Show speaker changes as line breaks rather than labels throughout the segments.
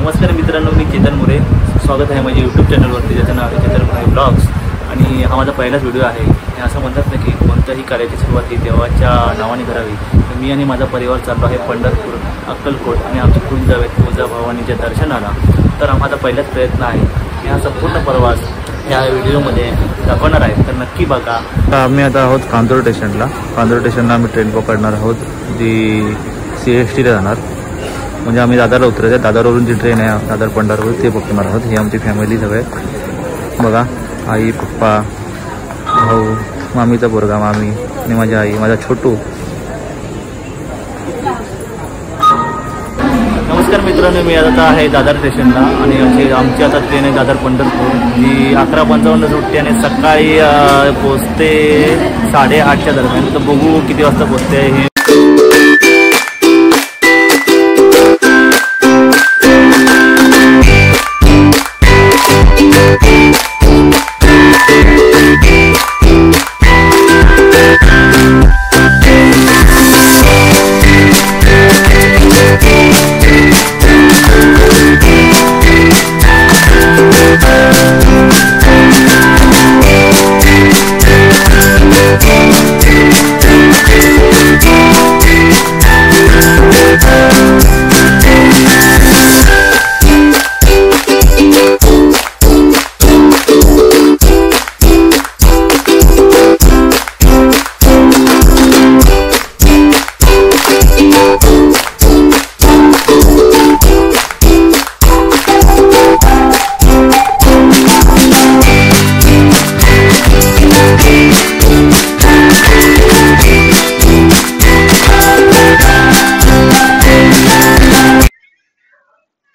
नमस्कार मित्रांनो, मी चेतन मुरे. स्वागत आहे माझ्या यूट्यूब चॅनलवरती, ज्याचं नाव आहे चेतन मुरे ब्लॉग्स. आणि हा माझा पहिलाच व्हिडिओ आहे. आणि असं म्हणतात ना की कोणत्याही कार्याची सुरुवात ही देवाच्या नावाने करावी. तर मी आणि माझा परिवार चाललो आहे पंढरपूर, अक्कलकोट आणि आमचे कुलदेव तुळजाभवानीच्या दर्शनाला. तर माझा पहिलाच प्रयत्न आहे. हा संपूर्ण प्रवास या व्हिडिओमध्ये दाखवणार आहे, तर नक्की बघा.
आम्ही आता आहोत कांदूर स्टेशनला. कांदूर स्टेशनला आम्ही ट्रेन पकडणार आहोत, जी CSTला जाणार. म्हणजे आम्ही दादरला उतरायचं आहे. दादरवरून जी ट्रेन आहे दादर पंढरपूर ते पकडणार आहोत. ही आमची फॅमिली सगळे बघा. आई, पप्पा, भाऊ, मामीचा पोरगा, मामी आणि माझी आई, माझा छोटू.
नमस्कार मित्रांनो, मी आता आहे दादर स्टेशनला आणि आमची आता ट्रेन आहे दादर पंढरपूर, जी 11:55 सुटते आणि सकाळी पोचते 8:30च्या दरम्यान. तर बघू किती वाजता पोचते हे.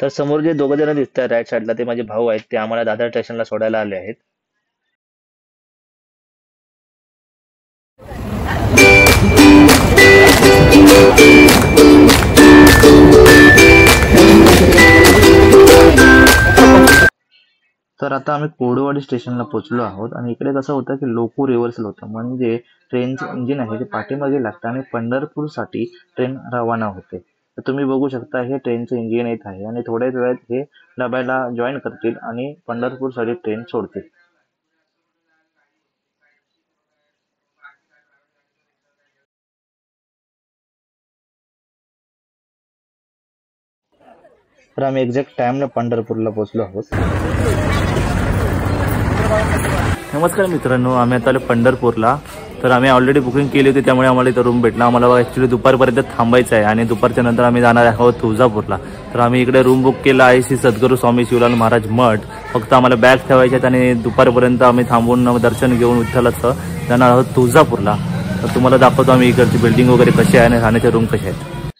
तर समोर जे दोघं जण दिसत आहेत राईट साईडला, ते माझे भाऊ आहेत. ते आम्हाला दादर स्टेशनला सोडायला आले आहेत.
तर आता आम्ही कोडवाडी स्टेशनला पोहोचलो आहोत. आणि इकडे कसं होतं की लोको रिव्हर्सल होतं, म्हणजे ट्रेनचं इंजिन आहे ते पाठीमागे लागतं आणि पंढरपूरसाठी ट्रेन रवाना होते. तर तुम्ही बघू शकता, हे ट्रेनचं इंजिन येत आहे आणि थोड्याच वेळात हे डब्याला जॉईन करतील आणि पंढरपूरसाठी ट्रेन सोडतील. तर आम्ही एक्झॅक्ट टाइमला पंढरपूरला पोहोचलो आहोत.
नमस्कार मित्रांनो, आम्ही आता आलो पंढरपूरला. तर आम्ही ऑलरेडी बुकिंग केली होती, त्यामुळे आम्हाला इथं रूम भेटला. आम्हाला ॲक्च्युली दुपारपर्यंत थांबायचं आहे आणि दुपारच्या नंतर आम्ही जाणार आहोत तुळजापूरला. तर आम्ही इकडे रूम बुक केला आहे श्री सद्गुरू स्वामी शिवलाल महाराज मठ. फक्त आम्हाला बॅग ठेवायचे आहेत आणि दुपारपर्यंत आम्ही थांबून दर्शन घेऊन विठ्ठलाचं जाणार आहोत तुळजापूरला. तर तुम्हाला दाखवतो आम्ही इकडची बिल्डिंग वगैरे कशी आहे आणि राहण्याचे रूम कसे आहेत.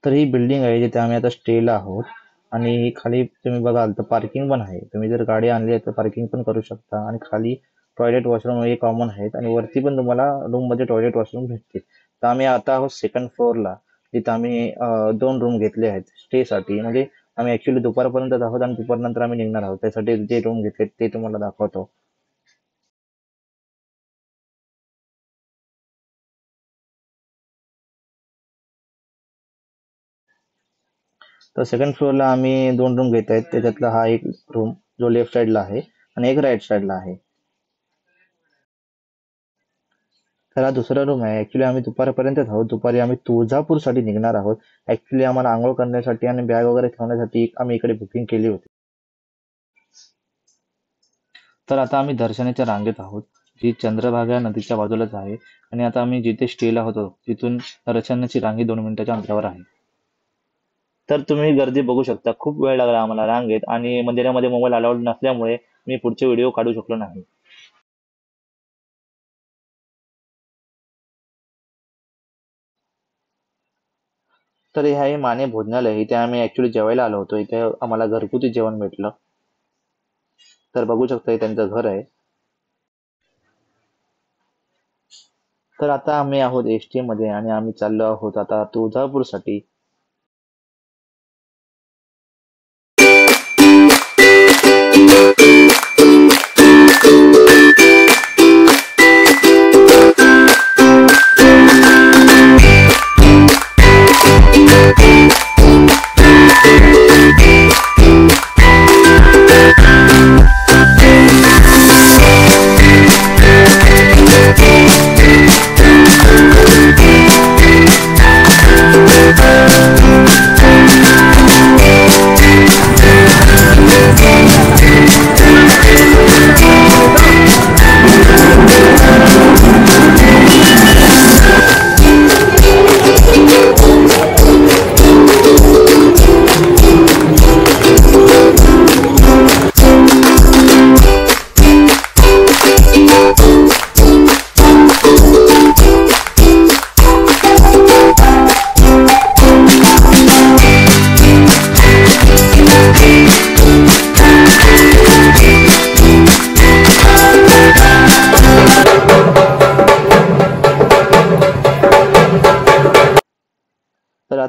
तर ही बिल्डिंग आहे जिथे आम्ही आता स्टेला आहोत. आणि खाली तुम्ही बघाल तर पार्किंग पण आहे. तुम्ही जर गाडी आणली आहे तर पार्किंग पण करू शकता. आणि खाली टॉयलेट वॉशरूम हे कॉमन आहेत आणि वरती पण तुम्हाला रूममध्ये टॉयलेट वॉशरूम भेटतील. तर आम्ही आता आहोत सेकंड फ्लोअरला, तिथं आम्ही 2 रूम घेतले आहेत स्टेसाठी. म्हणजे आम्ही ॲक्च्युली दुपारपर्यंत आहोत आणि दुपारनंतर आम्ही निघणार आहोत. त्यासाठी जे रूम घेतले ते तुम्हाला दाखवतो. तर सेकंड फ्लोअरला आम्ही 2 रूम घेत आहेत. त्याच्यातला हा एक रूम जो लेफ्ट साईडला आहे आणि एक राईट साईडला आहे. तर हा दुसरा रूम आहे. ॲक्च्युली आम्ही दुपारपर्यंत आहोत. दुपारी आम्ही तुळजापूरसाठी निघणार आहोत. ॲक्च्युली आम्हाला आंघोळ करण्यासाठी आणि बॅग वगैरे ठेवण्यासाठी आम्ही इकडे बुकिंग केली होती. तर आता आम्ही दर्शनाच्या रांगेत आहोत, जी चंद्रभागा नदीच्या बाजूलाच आहे. आणि आता आम्ही जिथे स्टेला होतो तिथून दर्शनाची रांगी 2 मिनिटाच्या अंतरावर आहे. तर तुम्ही गर्दी बघू शकता. खूप वेळ लागला आम्हाला रांगेत आणि मंदिरामध्ये मोबाईल अलाउड नसल्यामुळे मी पुढचे व्हिडिओ काढू शकलो नाही. तर हे आहे माने भोजनालय. इथे आम्ही ऍक्च्युली जेवायला आलो होतो. इथे आम्हाला घरगुती जेवण भेटलं. तर बघू शकता हे त्यांचं घर आहे. तर आता आम्ही आहोत ST मध्ये आणि आम्ही चाललो आहोत आता तुळजापूरसाठी.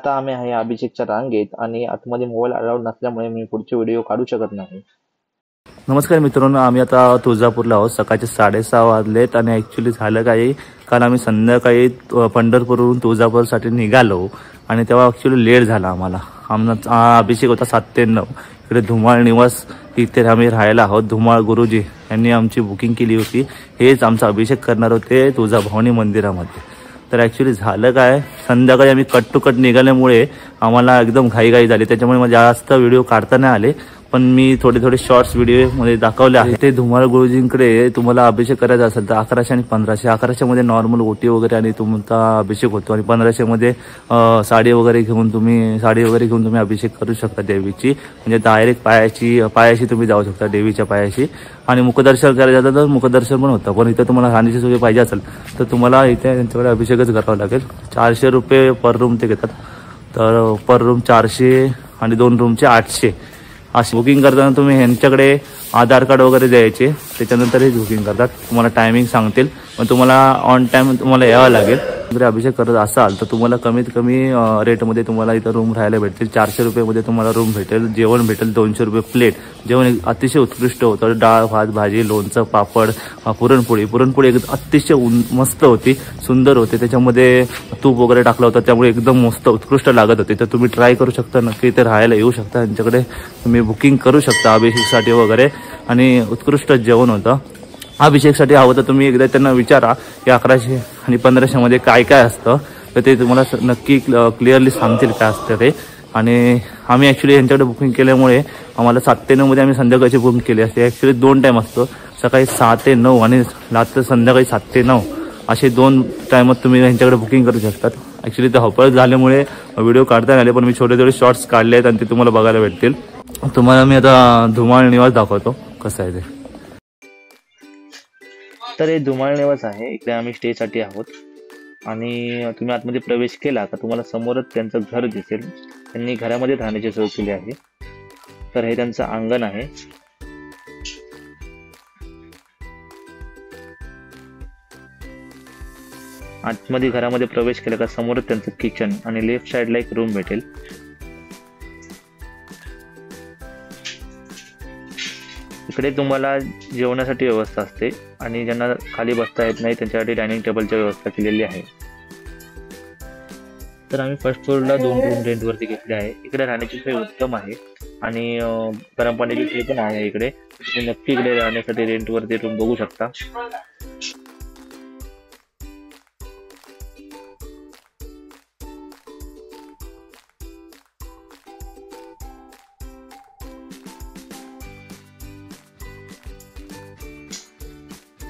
आता आम्ही आहे अभिषेकच्या रांगेत आणि आतमध्ये मोबाईल अलाउड नसल्यामुळे मी पुढचे व्हिडिओ काढू शकत नाही.
नमस्कार मित्रांनो, आम्ही आता तुळजापूरला आहोत. सकाळचे 6:30 वाजलेत आणि ॲक्च्युली झालं काही, काल आम्ही संध्याकाळी पंढरपूरवरून तुळजापूरसाठी निघालो आणि तेव्हा ॲक्च्युली लेट झाला आम्हाला. आमचा अभिषेक होता 7 ते 9. इकडे धुमाळ निवास इथे आम्ही राहायला आहोत. धुमाळ गुरुजी यांनी आमची बुकिंग केली होती. हेच आमचा अभिषेक करणार होते तुळजाभवानी मंदिरामध्ये. तर ॲक्च्युली झालं काय, संध्याकाळी आम्ही कट टू कट निघाल्यामुळे आम्हाला एकदम घाईघाई झाली. त्याच्यामुळे मला जास्त व्हिडिओ काढता नाही आले, पण मी थोडे शॉर्ट्स व्हिडिओमध्ये दाखवले आहे. ते धुमाळ गुरुजींकडे तुम्हाला अभिषेक करायचा असेल तर 1100 आणि 1500. 1100 मध्ये नॉर्मल ओटी वगैरे आणि तुमचा अभिषेक होतो आणि 1500 मध्ये साडी वगैरे घेऊन तुम्ही अभिषेक करू शकता देवीची. म्हणजे डायरेक्ट पायाशी तुम्ही जाऊ शकता देवीच्या पायाशी. आणि मुखदर्शन करायचं झालं तर मुखदर्शन पण होतं. पण इथं तुम्हाला राहण्याची सोय पाहिजे असेल तर तुम्हाला इथे त्यांच्याकडे अभिषेकच करावा लागेल. 400 रुपये पर रूम ते घेतात. तर पर रूम 400 आणि 2 रूमचे 800. अशी बुकिंग करताना तुम्ही ह्यांच्याकडे आधार कार्ड वगैरे द्यायचे, त्याच्यानंतर हे बुकिंग करतात. तुम्हाला टायमिंग सांगतील, पण तुम्हाला ऑन टाईम तुम्हाला यावं लागेल. जर अभिषेक करत असाल तर तुम्हाला कमीत कमी रेटमध्ये तुम्हाला इथं रूम राहायला भेटतील. 400 रुपयेमध्ये तुम्हाला रूम भेटेल. जेवण भेटेल 200 रुपये प्लेट. जेवण अतिशय उत्कृष्ट होतं. डाळ भात भाजी लोणचं पापड पुरणपोळी अतिशय मस्त होती, सुंदर होते. त्याच्यामध्ये तूप वगैरे टाकलं होतं, त्यामुळे एकदम मस्त उत्कृष्ट लागत होते. तर तुम्ही ट्राय करू शकता, नक्की इथे राहायला येऊ शकता. त्यांच्याकडे तुम्ही बुकिंग करू शकता अभिषेकसाठी वगैरे. आणि उत्कृष्ट जेवण होतं. अभिषेकसाठी हवं तर तुम्ही एकदा त्यांना विचारा की 1100 आणि 1500 मध्ये काय काय असतं, तर ते तुम्हाला नक्की क्लिअरली सांगतील काय असतं ते. आणि आम्ही ॲक्च्युली यांच्याकडे बुकिंग केल्यामुळे आम्हाला 7 ते 9 मध्ये आम्ही संध्याकाळची बुकिंग केली असते. ॲक्च्युली 2 टाईम असतो, सकाळी 6 ते 9 आणि रात्र संध्याकाळी 7 ते 9 असे 2 टायमात तुम्ही यांच्याकडे बुकिंग करू शकतात. ॲक्च्युली धावपळ झाल्यामुळे व्हिडिओ काढता नाही आले, पण मी छोटे शॉर्ट्स काढले आहेत आणि ते तुम्हाला बघायला भेटतील. तुम्हाला मी आता धुमाळ निवास दाखवतो कसं आहे ते.
तर हे धुमाळ निवास आहे. इकडे आम्ही स्टेसाठी आहोत आणि तुम्ही आतमध्ये प्रवेश केला का तुम्हाला समोरच त्यांचं घर दिसेल. त्यांनी घरामध्ये राहण्याची सोय केली आहे. तर हे त्यांचं अंगण आहे. आतमध्ये घरामध्ये प्रवेश केला का समोरच त्यांचं किचन आणि लेफ्ट साइडला एक रूम भेटेल. इकडे तुम्हाला जेवणासाठी व्यवस्था असते आणि ज्यांना खाली बसता येत नाही त्यांच्यासाठी डायनिंग टेबलची व्यवस्था केलेली आहे. तर आम्ही फर्स्ट फ्लोअरला 2 रूम रेंटवरती घेतले आहे. इकडे राहण्याची सोय उत्तम आहे आणि गरम पाण्याची सोय पण आहे इकडे. तुम्ही नक्की इकडे राहण्यासाठी रेंटवरती रूम बघू शकता.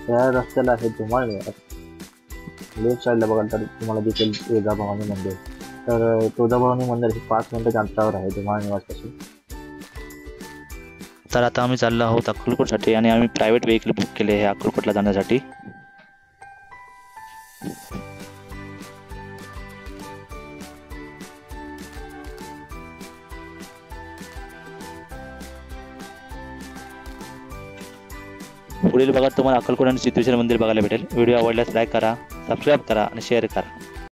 या रस्त्याला आहे धुमाळ निवास. लेफ्ट साईडला बघाल तर तुम्हाला दिसेल तुळजाभवानी मंदिर. तर तुळजाभवानी मंदिर हे 5 मिनिटाच्या अंतरावर आहे धुमाळ निवासपासून.
तर आता आम्ही चाललो आहोत अक्कलकोटसाठी आणि आम्ही प्रायव्हेट व्हेकल बुक केले आहे अक्कलकोटला जाण्यासाठी. पुढील भागात तुम्हाला अक्कलकोट आणि सिद्धेश्वर मंदिर बघायला भेटेल. व्हिडिओ आवडल्यास लाईक करा, सबस्क्राईब करा आणि शेअर करा.